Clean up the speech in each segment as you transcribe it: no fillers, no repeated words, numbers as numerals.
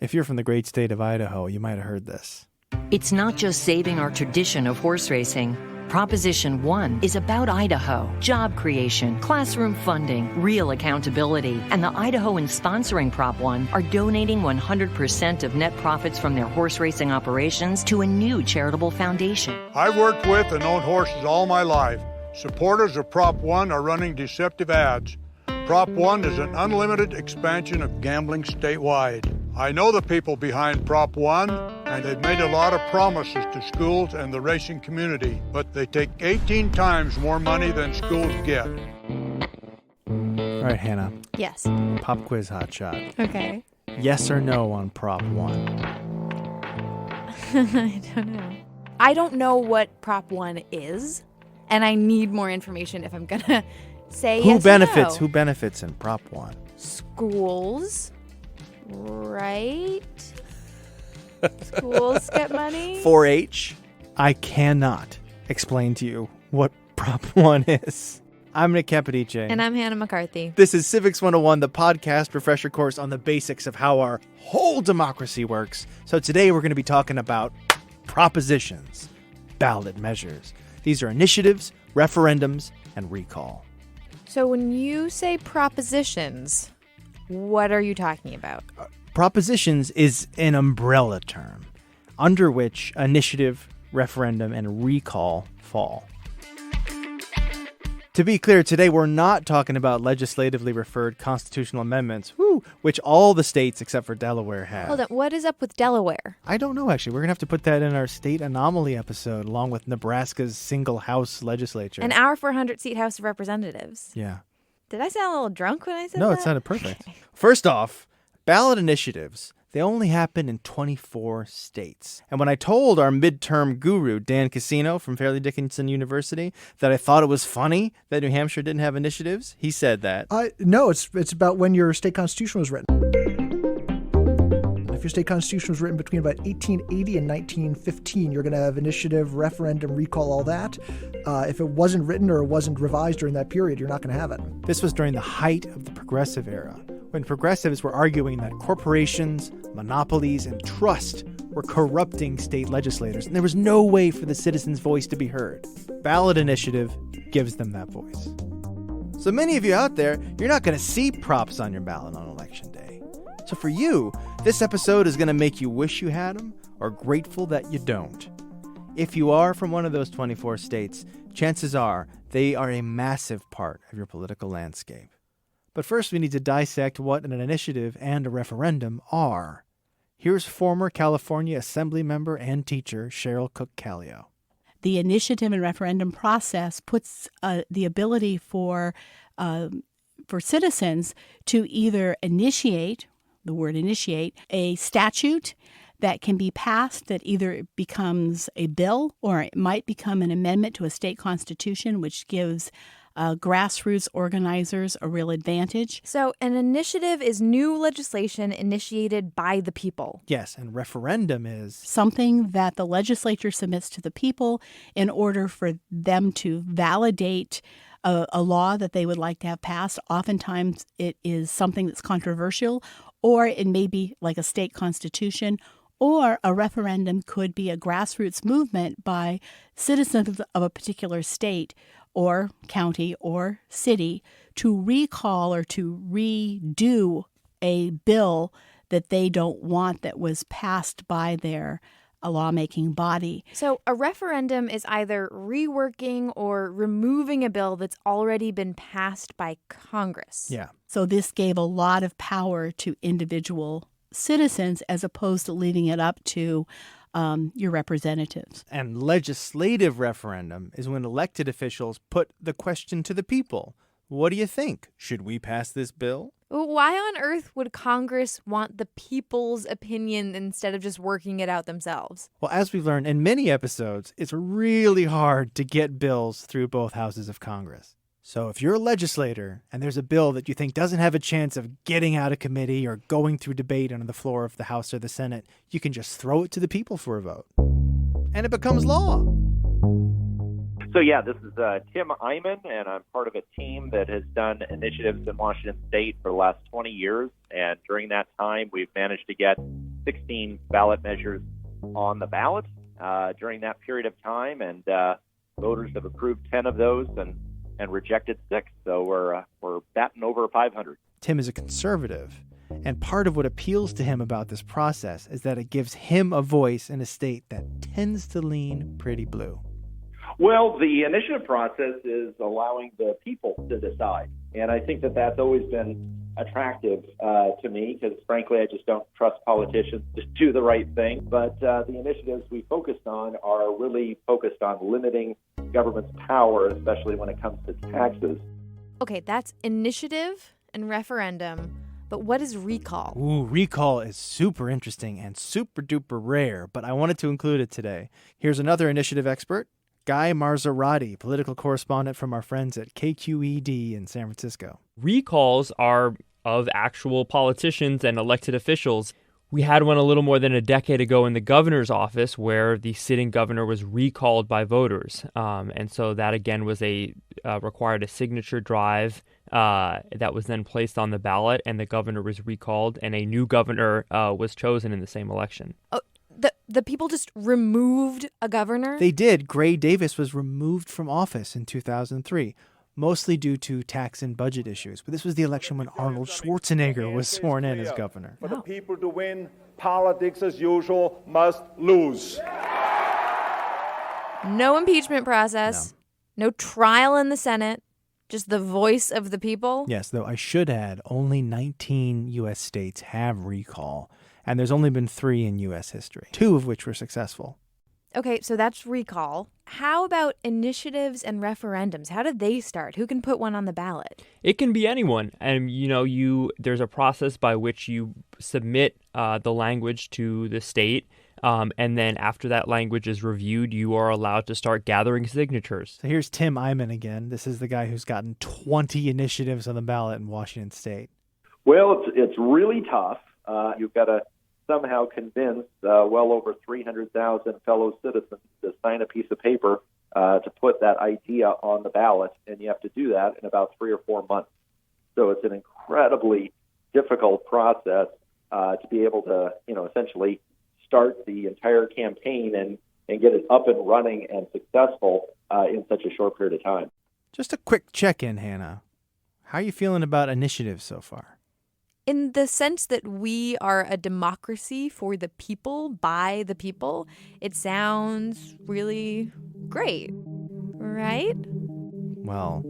If you're from the great state of Idaho, you might have heard this. It's not just saving our tradition of horse racing. Proposition 1 is about Idaho, job creation, classroom funding, real accountability, and the Idahoans sponsoring Prop 1 are donating 100% of net profits from their horse racing operations to a new charitable foundation. I've worked with and owned horses all my life. Supporters of Prop 1 are running deceptive ads. Prop 1 is an unlimited expansion of gambling statewide. I know the people behind Prop 1, and they've made a lot of promises to schools and the racing community, but they take 18 times more money than schools get. All right, Hannah. Yes. Pop quiz hotshot. Okay. Yes or no on Prop 1? I don't know. I don't know what Prop 1 is, and I need more information if I'm going to say yes or no. Who benefits in Prop 1? Schools, right? Schools get money? 4-H? I cannot explain to you what Prop 1 is. I'm Nick Capodice. And I'm Hannah McCarthy. This is Civics 101, the podcast refresher course on the basics of how our whole democracy works. So today we're going to be talking about propositions, ballot measures. These are initiatives, referendums, and recall. So when you say propositions, what are you talking about? Propositions is an umbrella term under which initiative, referendum, and recall fall. To be clear, today we're not talking about legislatively referred constitutional amendments, which all the states except for Delaware have. Hold on, what is up with Delaware? I don't know, actually. We're going to have to put that in our state anomaly episode, along with Nebraska's single house legislature. And our 400-seat House of Representatives. Yeah. Did I sound a little drunk when I said that? No, it sounded perfect. Okay. First off, ballot initiatives, they only happen in 24 states. And when I told our midterm guru, Dan Cassino from Fairleigh Dickinson University, that I thought it was funny that New Hampshire didn't have initiatives, he said that. No, it's about when your state constitution was written. If your state constitution was written between about 1880 and 1915, you're going to have initiative, referendum, recall, all that. If it wasn't written or it wasn't revised during that period, you're not going to have it. This was during the height of the progressive era, when progressives were arguing that corporations, monopolies, and trust were corrupting state legislators, and there was no way for the citizens' voice to be heard. Ballot initiative gives them that voice. So many of you out there, you're not going to see props on your ballot on Election Day. So for you, this episode is going to make you wish you had them or grateful that you don't. If you are from one of those 24 states, chances are they are a massive part of your political landscape. But first, we need to dissect what an initiative and a referendum are. Here's former California Assemblymember and teacher Cheryl Cook-Kallio. The initiative and referendum process puts the ability for citizens to either initiate, the word initiate, a statute that can be passed that either becomes a bill or it might become an amendment to a state constitution, which gives grassroots organizers a real advantage. So an initiative is new legislation initiated by the people. Yes, and referendum is something that the legislature submits to the people in order for them to validate a law that they would like to have passed. Oftentimes it is something that's controversial, or it may be like a state constitution, or a referendum could be a grassroots movement by citizens of a particular state or county or city to recall or to redo a bill that they don't want that was passed by their lawmaking body. So a referendum is either reworking or removing a bill that's already been passed by Congress. Yeah. So this gave a lot of power to individual citizens as opposed to leaving it up to your representatives. And legislative referendum is when elected officials put the question to the people. What do you think? Should we pass this bill? Why on earth would Congress want the people's opinion instead of just working it out themselves? Well, as we've learned in many episodes, it's really hard to get bills through both houses of Congress. So if you're a legislator and there's a bill that you think doesn't have a chance of getting out of committee or going through debate on the floor of the House or the Senate, you can just throw it to the people for a vote. And it becomes law. So yeah, this is Tim Eyman, and I'm part of a team that has done initiatives in Washington State for the last 20 years. And during that time, we've managed to get 16 ballot measures on the ballot during that period of time, and voters have approved 10 of those and rejected 6. So we're batting over 500. Tim is a conservative, and part of what appeals to him about this process is that it gives him a voice in a state that tends to lean pretty blue. Well, the initiative process is allowing the people to decide, and I think that that's always been attractive to me because, frankly, I just don't trust politicians to do the right thing. But the initiatives we focused on are really focused on limiting government's power, especially when it comes to taxes. Okay, that's initiative and referendum. But what is recall? Ooh, recall is super interesting and super duper rare, but I wanted to include it today. Here's another initiative expert, Guy Marzorati, political correspondent from our friends at KQED in San Francisco. Recalls are of actual politicians and elected officials. We had one a little more than a decade ago in the governor's office where the sitting governor was recalled by voters. And so that, again, was required a signature drive that was then placed on the ballot, and the governor was recalled, and a new governor was chosen in the same election. Oh, the people just removed a governor? They did. Gray Davis was removed from office in 2003, mostly due to tax and budget issues. But this was the election when Arnold Schwarzenegger was sworn in as governor. For the people to win, politics as usual must lose. No impeachment process, no trial in the Senate, just the voice of the people? Yes, though I should add, only 19 U.S. states have recall, and there's only been 3 in U.S. history, 2 of which were successful. Okay, so that's recall. How about initiatives and referendums? How did they start? Who can put one on the ballot? It can be anyone. And, there's a process by which you submit the language to the state. And then after that language is reviewed, you are allowed to start gathering signatures. So here's Tim Eyman again. This is the guy who's gotten 20 initiatives on the ballot in Washington State. Well, it's really tough. You've got to somehow convince well over 300,000 fellow citizens to sign a piece of paper to put that idea on the ballot, and you have to do that in about 3 or 4 months. So it's an incredibly difficult process to be able to, essentially start the entire campaign and get it up and running and successful in such a short period of time. Just a quick check-in, Hannah. How are you feeling about initiatives so far? In the sense that we are a democracy for the people, by the people, it sounds really great, right? Well,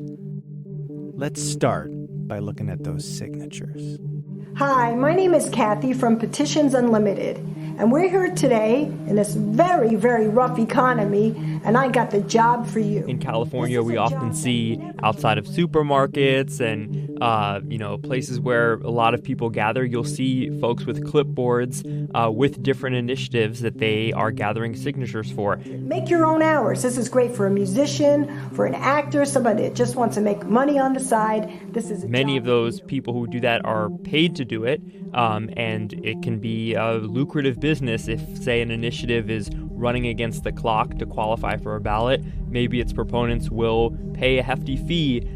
let's start by looking at those signatures. Hi, my name is Kathy from Petitions Unlimited, and we're here today in this very, very rough economy, and I got the job for you. In California, we often see outside of supermarkets and, places where a lot of people gather, you'll see folks with clipboards with different initiatives that they are gathering signatures for. Make your own hours. This is great for a musician, for an actor, somebody that just wants to make money on the side. This is Many of those people who do that are paid to do it, and it can be a lucrative business if, say, an initiative is running against the clock to qualify for a ballot. Maybe its proponents will pay a hefty fee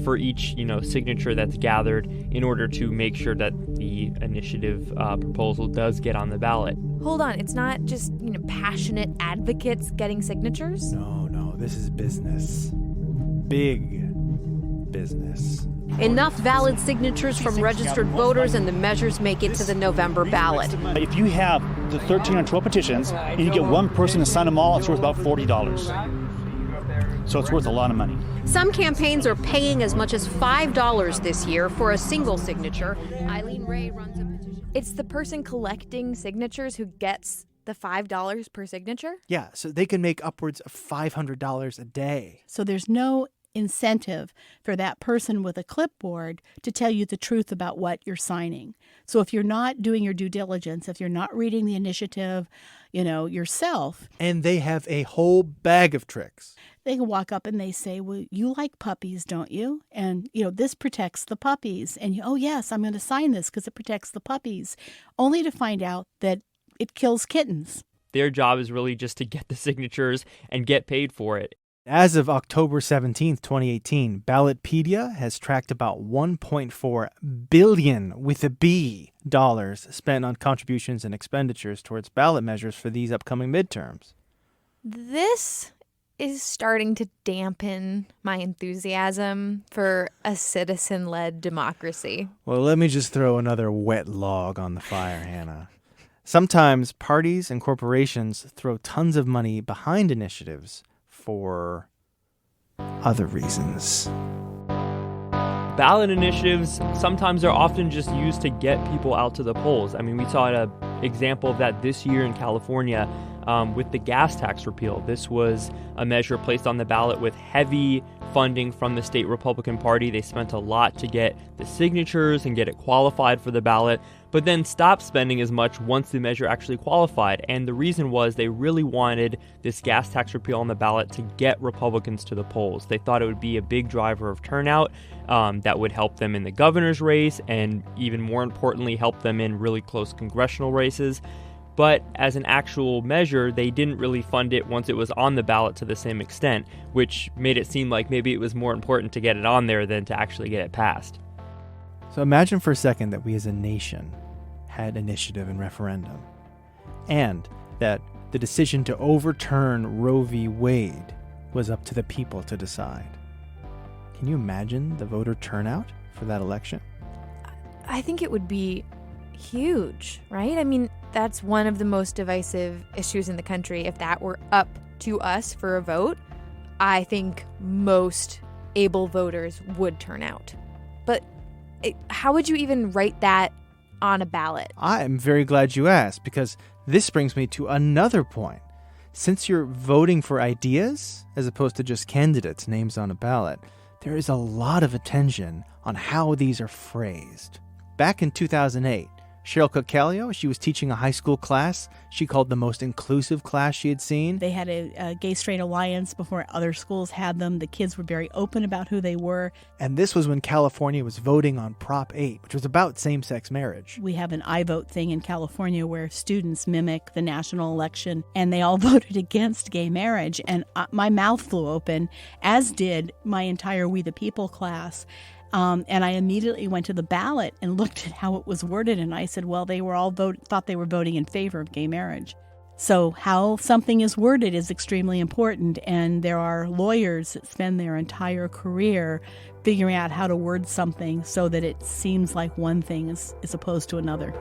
for each, signature that's gathered in order to make sure that the initiative proposal does get on the ballot. Hold on, it's not just, passionate advocates getting signatures? No, this is business. Big business. Enough valid signatures from registered voters and the measures make it to the November ballot. If you have the 13 or 12 petitions and you get one person to sign them all, it's worth about $40. So it's worth a lot of money. Some campaigns are paying as much as $5 this year for a single signature. Eileen Ray runs a petition. It's the person collecting signatures who gets the $5 per signature? Yeah, so they can make upwards of $500 a day. So there's no incentive for that person with a clipboard to tell you the truth about what you're signing. So if you're not doing your due diligence, if you're not reading the initiative, yourself. And they have a whole bag of tricks. They can walk up and they say, well, you like puppies, don't you? And, this protects the puppies. And, oh, yes, I'm going to sign this because it protects the puppies, only to find out that it kills kittens. Their job is really just to get the signatures and get paid for it. As of October 17th, 2018, Ballotpedia has tracked about $1.4 billion with a B dollars spent on contributions and expenditures towards ballot measures for these upcoming midterms. This is starting to dampen my enthusiasm for a citizen-led democracy. Well, let me just throw another wet log on the fire, Hannah. Sometimes parties and corporations throw tons of money behind initiatives for other reasons. Ballot initiatives sometimes are often just used to get people out to the polls. I mean, we saw an example of that this year in California with the gas tax repeal. This was a measure placed on the ballot with heavy funding from the state Republican Party. They spent a lot to get the signatures and get it qualified for the ballot, but then stopped spending as much once the measure actually qualified. And the reason was they really wanted this gas tax repeal on the ballot to get Republicans to the polls. They thought it would be a big driver of turnout that would help them in the governor's race and even more importantly, help them in really close congressional races. But as an actual measure, they didn't really fund it once it was on the ballot to the same extent, which made it seem like maybe it was more important to get it on there than to actually get it passed. So imagine for a second that we as a nation had initiative and referendum, and that the decision to overturn Roe v. Wade was up to the people to decide. Can you imagine the voter turnout for that election? I think it would be huge, right? I mean, that's one of the most divisive issues in the country. If that were up to us for a vote, I think most able voters would turn out. But how would you even write that on a ballot? I'm very glad you asked, because this brings me to another point. Since you're voting for ideas as opposed to just candidates' names on a ballot, there is a lot of attention on how these are phrased. Back in 2008, Cheryl Cook-Kallio, she was teaching a high school class she called the most inclusive class she had seen. They had a gay-straight alliance before other schools had them. The kids were very open about who they were. And this was when California was voting on Prop 8, which was about same-sex marriage. We have an I vote thing in California where students mimic the national election, and they all voted against gay marriage. And my mouth flew open, as did my entire We the People class. And I immediately went to the ballot and looked at how it was worded, and I said, well, they were all thought they were voting in favor of gay marriage. So how something is worded is extremely important, and there are lawyers that spend their entire career figuring out how to word something so that it seems like one thing is opposed to another.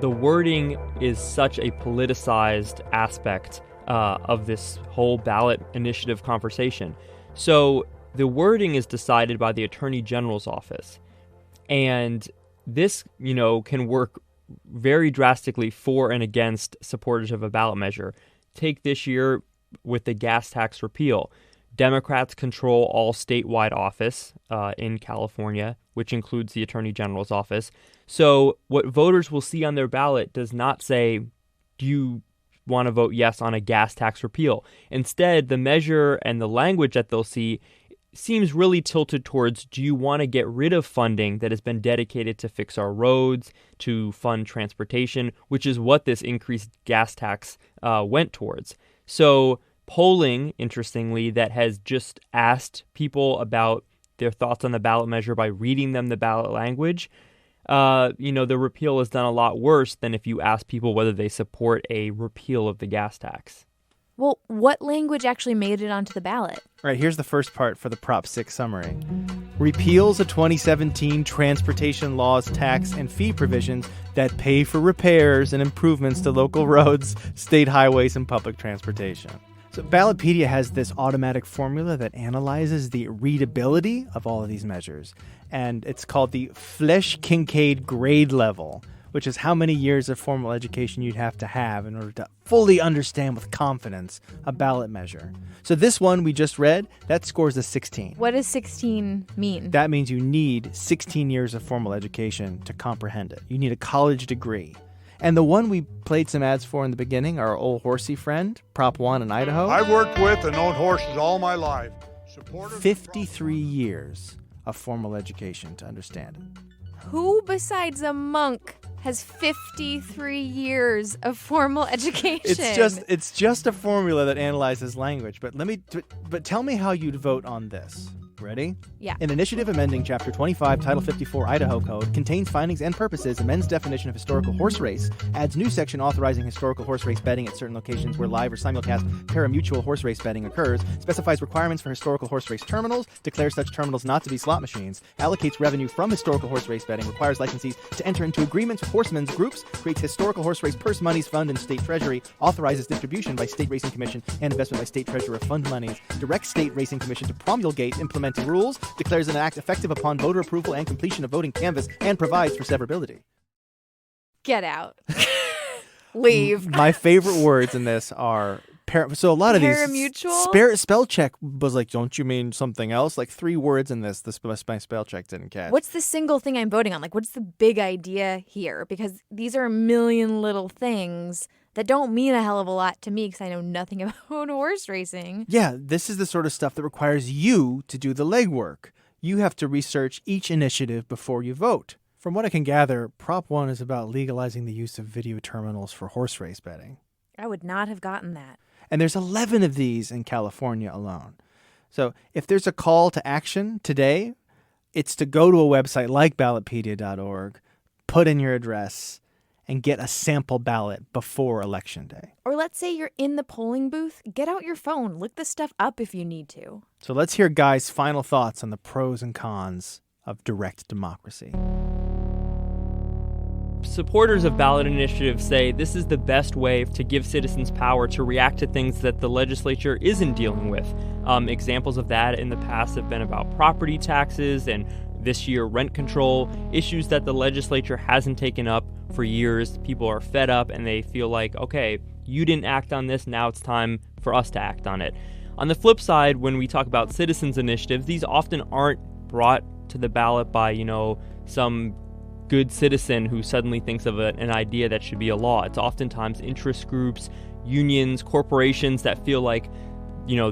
The wording is such a politicized aspect of this whole ballot initiative conversation. So the wording is decided by the Attorney General's office. And this, can work very drastically for and against supporters of a ballot measure. Take this year with the gas tax repeal. Democrats control all statewide office in California, which includes the Attorney General's office. So what voters will see on their ballot does not say, do you want to vote yes on a gas tax repeal? Instead, the measure and the language that they'll see seems really tilted towards, do you want to get rid of funding that has been dedicated to fix our roads, to fund transportation, which is what this increased gas tax went towards. So polling, interestingly, that has just asked people about their thoughts on the ballot measure by reading them the ballot language, the repeal has done a lot worse than if you ask people whether they support a repeal of the gas tax. Well, what language actually made it onto the ballot? Right, here's the first part for the Prop 6 summary. Repeals the 2017 transportation laws, tax, and fee provisions that pay for repairs and improvements to local roads, state highways, and public transportation. So Ballotpedia has this automatic formula that analyzes the readability of all of these measures. And it's called the Flesch-Kincaid grade level, which is how many years of formal education you'd have to have in order to fully understand with confidence a ballot measure. So this one we just read, that scores a 16. What does 16 mean? That means you need 16 years of formal education to comprehend it. You need a college degree. And the one we played some ads for in the beginning, our old horsey friend, Prop 1 in Idaho. I've worked with and owned horses all my life. 53 years of formal education to understand it. Who besides a monk has 53 years of formal education. It's just a formula that analyzes language. But tell me how you'd vote on this. Ready? Yeah. An initiative amending Chapter 25, Title 54 Idaho Code contains findings and purposes, amends definition of historical horse race, adds new section authorizing historical horse race betting at certain locations where live or simulcast pari-mutuel horse race betting occurs, specifies requirements for historical horse race terminals, declares such terminals not to be slot machines, allocates revenue from historical horse race betting, requires licensees to enter into agreements with horsemen's groups, creates historical horse race purse monies fund and state treasury, authorizes distribution by state racing commission and investment by state treasurer of fund monies, directs state racing commission to promulgate implementing rules, declares an act effective upon voter approval and completion of voting canvass, and provides for severability. Get out. Leave. My favorite words in this are so a lot of these spell check was like, don't you mean something else? Like 3 words in this, my spell check didn't catch. What's the single thing I'm voting on? Like, what's the big idea here? Because these are a million little things that don't mean a hell of a lot to me because I know nothing about horse racing. Yeah, this is the sort of stuff that requires you to do the legwork. You have to research each initiative before you vote. From what I can gather, Prop 1 is about legalizing the use of video terminals for horse race betting. I would not have gotten that. And there's 11 of these in California alone. So if there's a call to action today, it's to go to a website like ballotpedia.org, put in your address, and get a sample ballot before Election Day. Or let's say you're in the polling booth, get out your phone, look this stuff up if you need to. So let's hear Guy's final thoughts on the pros and cons of direct democracy. Supporters of ballot initiatives say this is the best way to give citizens power to react to things that the legislature isn't dealing with. Examples of that in the past have been about property taxes and this year rent control, issues that the legislature hasn't taken up for years. People are fed up and they feel like, okay, you didn't act on this, now it's time for us to act on it. On the flip side, when we talk about citizens initiatives, these often aren't brought to the ballot by, some good citizen who suddenly thinks of an idea that should be a law. It's oftentimes interest groups, unions, corporations that feel like,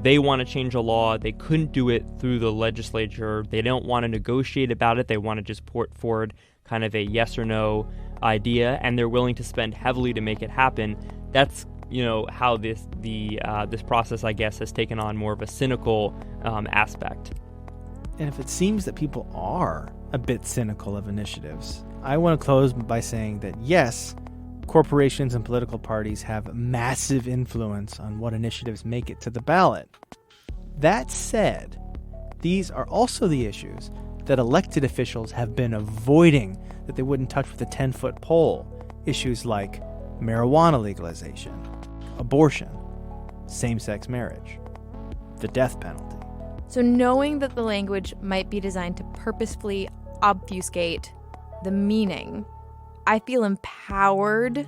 they want to change a law. They couldn't do it through the legislature. They don't want to negotiate about it. They want to just put forward kind of a yes or no idea, and they're willing to spend heavily to make it happen. That's how this process, I guess, has taken on more of a cynical aspect. And if it seems that people are a bit cynical of initiatives, I want to close by saying that yes, corporations and political parties have massive influence on what initiatives make it to the ballot. That said, these are also the issues that elected officials have been avoiding that they wouldn't touch with a 10-foot pole. Issues like marijuana legalization, abortion, same-sex marriage, the death penalty. So knowing that the language might be designed to purposefully obfuscate the meaning, I feel empowered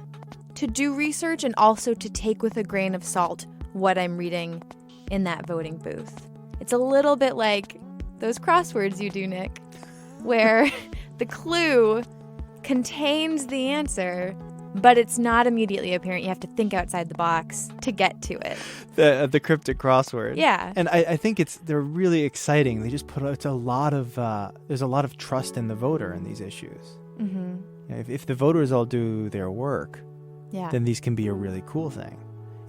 to do research and also to take with a grain of salt what I'm reading in that voting booth. It's a little bit like those crosswords you do, Nick, where the clue contains the answer, but it's not immediately apparent. You have to think outside the box to get to it. The cryptic crossword. Yeah. And I think they're really exciting. They just there's a lot of trust in the voter in these issues. Mm-hmm. If the voters all do their work, then these can be a really cool thing.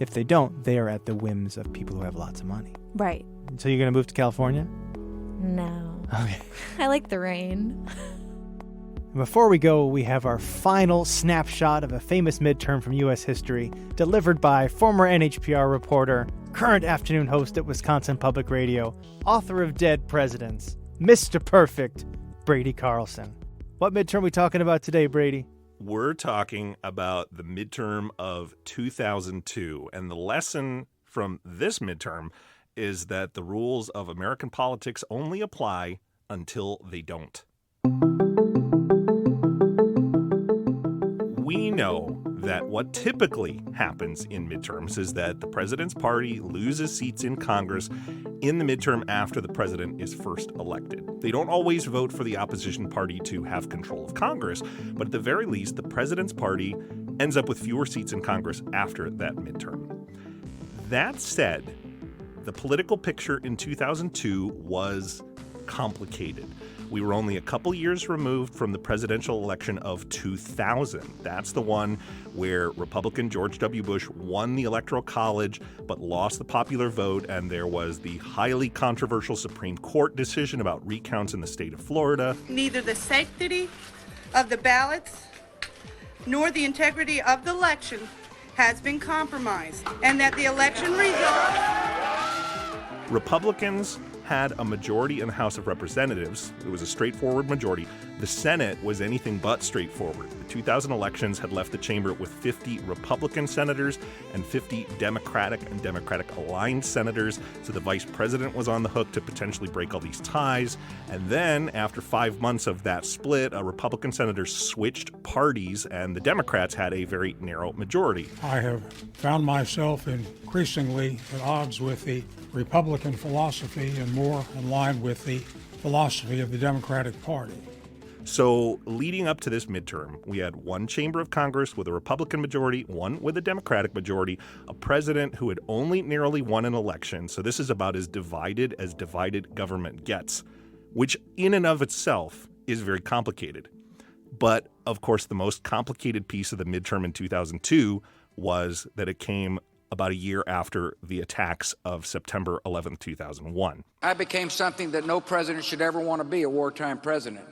If they don't, they are at the whims of people who have lots of money. Right. So you're going to move to California? No. Okay. I like the rain. Before we go, we have our final snapshot of a famous midterm from U.S. history, delivered by former NHPR reporter, current afternoon host at Wisconsin Public Radio, author of Dead Presidents, Mr. Perfect, Brady Carlson. What midterm are we talking about today, Brady? We're talking about the midterm of 2002, and the lesson from this midterm is that the rules of American politics only apply until they don't. We know that what typically happens in midterms is that the president's party loses seats in Congress in the midterm after the president is first elected. They don't always vote for the opposition party to have control of Congress, but at the very least, the president's party ends up with fewer seats in Congress after that midterm. That said, the political picture in 2002 was complicated. we were only a couple years removed from the presidential election of 2000. That's the one where Republican George W. Bush won the Electoral College but lost the popular vote, and there was the highly controversial Supreme Court decision about recounts in the state of Florida. Neither the sanctity of the ballots nor the integrity of the election has been compromised, and that the election results... Republicans had a majority in the House of Representatives. It was a straightforward majority. The Senate was anything but straightforward. The 2000 elections had left the chamber with 50 Republican senators and 50 Democratic and Democratic-aligned senators, so the vice president was on the hook to potentially break all these ties. And then, after 5 months of that split, Republican senators switched parties, and the Democrats had a very narrow majority. I have found myself increasingly at odds with the Republican philosophy and more in line with the philosophy of the Democratic Party. So leading up to this midterm, we had one chamber of Congress with a Republican majority, one with a Democratic majority, a president who had only narrowly won an election. So this is about as divided government gets, which in and of itself is very complicated. But, of course, the most complicated piece of the midterm in 2002 was that it came about a year after the attacks of September 11, 2001. I became something that no president should ever want to be, a wartime president.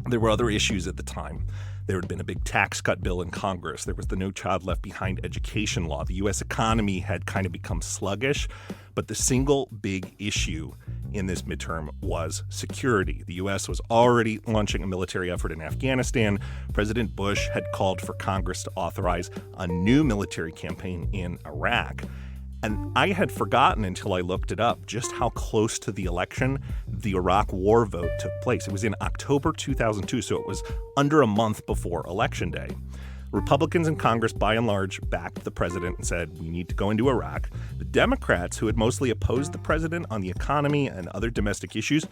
There were other issues at the time. There had been a big tax cut bill in Congress. There was the No Child Left Behind education law. The U.S. economy had kind of become sluggish, but the single big issue in this midterm was security. The U.S. was already launching a military effort in Afghanistan. President Bush had called for Congress to authorize a new military campaign in Iraq. And I had forgotten until I looked it up just how close to the election the Iraq war vote took place. It was in October 2002, so it was under a month before Election Day. Republicans in Congress, by and large, backed the president and said, we need to go into Iraq. The Democrats, who had mostly opposed the president on the economy and other domestic issues,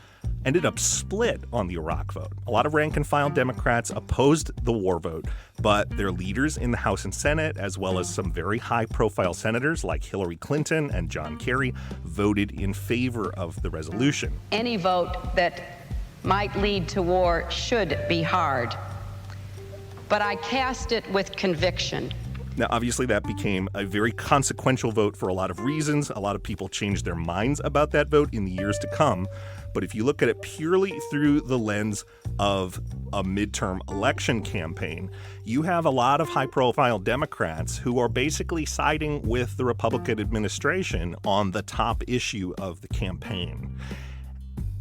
ended up split on the Iraq vote. A lot of rank-and-file Democrats opposed the war vote, but their leaders in the House and Senate, as well as some very high-profile senators like Hillary Clinton and John Kerry, voted in favor of the resolution. Any vote that might lead to war should be hard, but I cast it with conviction. Now, obviously, that became a very consequential vote for a lot of reasons. A lot of people changed their minds about that vote in the years to come. But if you look at it purely through the lens of a midterm election campaign, you have a lot of high-profile Democrats who are basically siding with the Republican administration on the top issue of the campaign.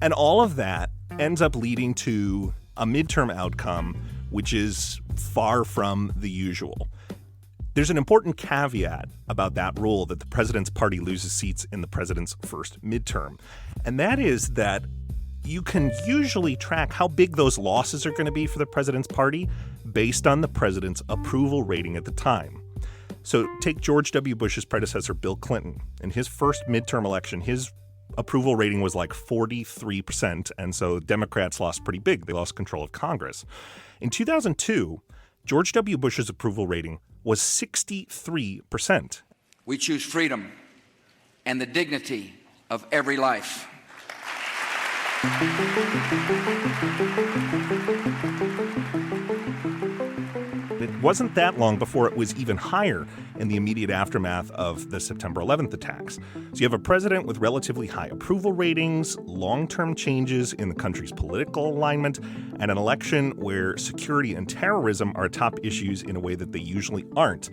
And all of that ends up leading to a midterm outcome which is far from the usual. There's an important caveat about that rule that the president's party loses seats in the president's first midterm, and that is that you can usually track how big those losses are going to be for the president's party based on the president's approval rating at the time. So take George W. Bush's predecessor, Bill Clinton. In his first midterm election, his approval rating was like 43%, and so Democrats lost pretty big. They lost control of Congress. In 2002, George W. Bush's approval rating was 63%. We choose freedom and the dignity of every life. It wasn't that long before it was even higher in the immediate aftermath of the September 11th attacks. So you have a president with relatively high approval ratings, long-term changes in the country's political alignment, and an election where security and terrorism are top issues in a way that they usually aren't.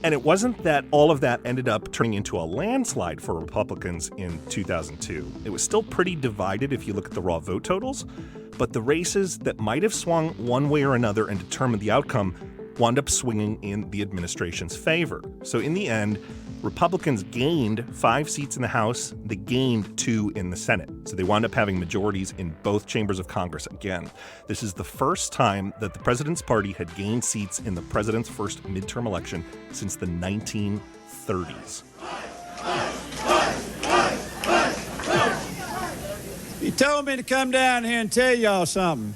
And it wasn't that all of that ended up turning into a landslide for Republicans in 2002. It was still pretty divided if you look at the raw vote totals, but the races that might have swung one way or another and determined the outcome wound up swinging in the administration's favor. So in the end, Republicans gained 5 seats in the House, they gained 2 in the Senate. So they wound up having majorities in both chambers of Congress again. This is the first time that the president's party had gained seats in the president's first midterm election since the 1930s. He told me to come down here and tell y'all something.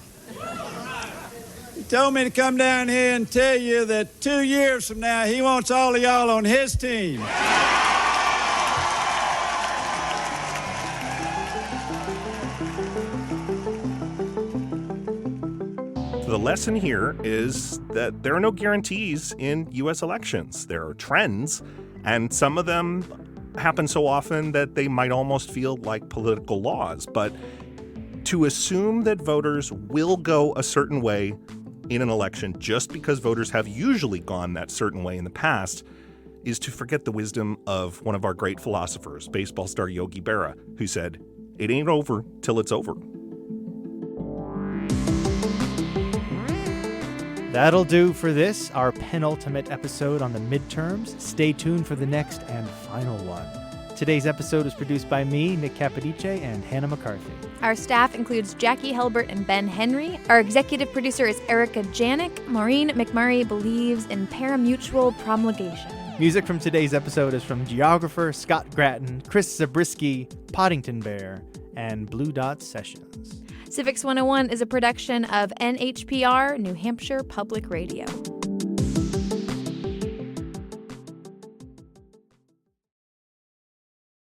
He told me to come down here and tell you that 2 years from now, he wants all of y'all on his team. The lesson here is that there are no guarantees in U.S. elections. There are trends, and some of them happen so often that they might almost feel like political laws. But to assume that voters will go a certain way in an election just because voters have usually gone that certain way in the past is to forget the wisdom of one of our great philosophers, baseball star Yogi Berra, who said, "It ain't over till it's over." That'll do for this, our penultimate episode on the midterms. Stay tuned for the next and final one. Today's episode is produced by me, Nick Capodice, and Hannah McCarthy. Our staff includes Jackie Helbert and Ben Henry. Our executive producer is Erica Janik. Maureen McMurray believes in parimutuel promulgation. Music from today's episode is from geographer Scott Gratton, Chris Zabriskie, Poddington Bear, and Blue Dot Sessions. Civics 101 is a production of NHPR, New Hampshire Public Radio.